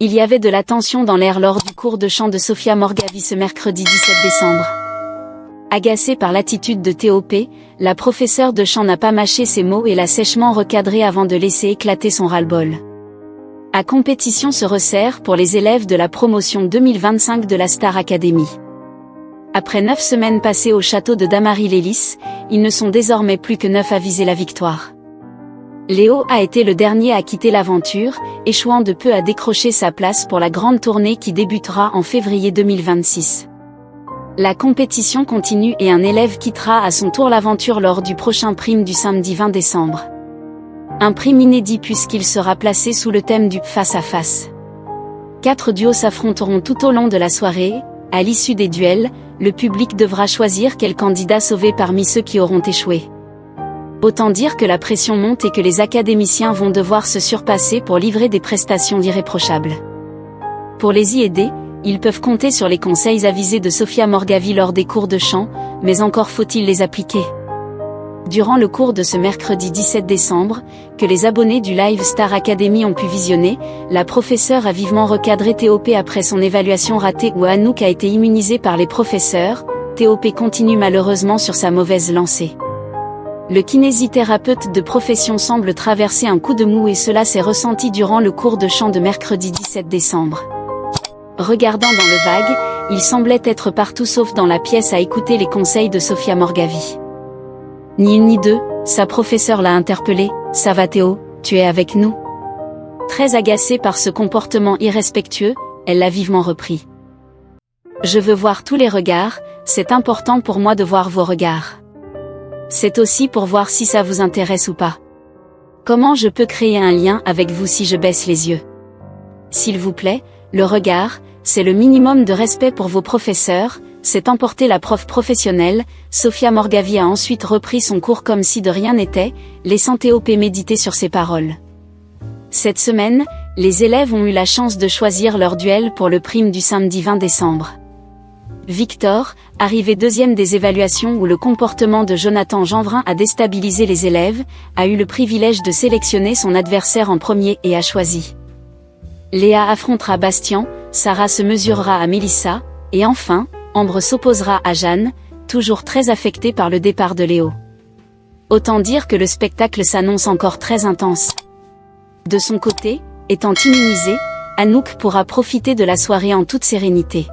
Il y avait de la tension dans l'air lors du cours de chant de Sophia Morgavi ce mercredi 17 décembre. Agacée par l'attitude de TOP, la professeure de chant n'a pas mâché ses mots et l'a sèchement recadré avant de laisser éclater son ras-le-bol. La compétition se resserre pour les élèves de la promotion 2025 de la Star Academy. Après 9 semaines passées au château de Damary-Lélis, ils ne sont désormais plus que 9 à viser la victoire. Léo a été le dernier à quitter l'aventure, échouant de peu à décrocher sa place pour la grande tournée qui débutera en février 2026. La compétition continue et un élève quittera à son tour l'aventure lors du prochain prime du samedi 20 décembre. Un prime inédit puisqu'il sera placé sous le thème du « face-à-face ». 4 duos s'affronteront tout au long de la soirée. À l'issue des duels, le public devra choisir quel candidat sauver parmi ceux qui auront échoué. Autant dire que la pression monte et que les académiciens vont devoir se surpasser pour livrer des prestations irréprochables. Pour les y aider, ils peuvent compter sur les conseils avisés de Sophia Morgavi lors des cours de chant, mais encore faut-il les appliquer. Durant le cours de ce mercredi 17 décembre, que les abonnés du Live Star Academy ont pu visionner, la professeure a vivement recadré TOP après son évaluation ratée où Anouk a été immunisée par les professeurs. TOP continue malheureusement sur sa mauvaise lancée. Le kinésithérapeute de profession semble traverser un coup de mou et cela s'est ressenti durant le cours de chant de mercredi 17 décembre. Regardant dans le vague, il semblait être partout sauf dans la pièce à écouter les conseils de Sophia Morgavi. Ni une ni deux, sa professeure l'a interpellé. « Ça va Théo, tu es avec nous ?» Très agacée par ce comportement irrespectueux, elle l'a vivement repris. « Je veux voir tous les regards, c'est important pour moi de voir vos regards. C'est aussi pour voir si ça vous intéresse ou pas. Comment je peux créer un lien avec vous si je baisse les yeux? S'il vous plaît, le regard, c'est le minimum de respect pour vos professeurs », s'est emportée la prof professionnelle. Sophia Morgavi a ensuite repris son cours comme si de rien n'était, laissant TOP méditer sur ses paroles. Cette semaine, les élèves ont eu la chance de choisir leur duel pour le prime du samedi 20 décembre. Victor, arrivé deuxième des évaluations où le comportement de Jonathan Jeanvrin a déstabilisé les élèves, a eu le privilège de sélectionner son adversaire en premier et a choisi. Léa affrontera Bastien, Sarah se mesurera à Mélissa, et enfin, Ambre s'opposera à Jeanne, toujours très affectée par le départ de Léo. Autant dire que le spectacle s'annonce encore très intense. De son côté, étant immunisée, Anouk pourra profiter de la soirée en toute sérénité.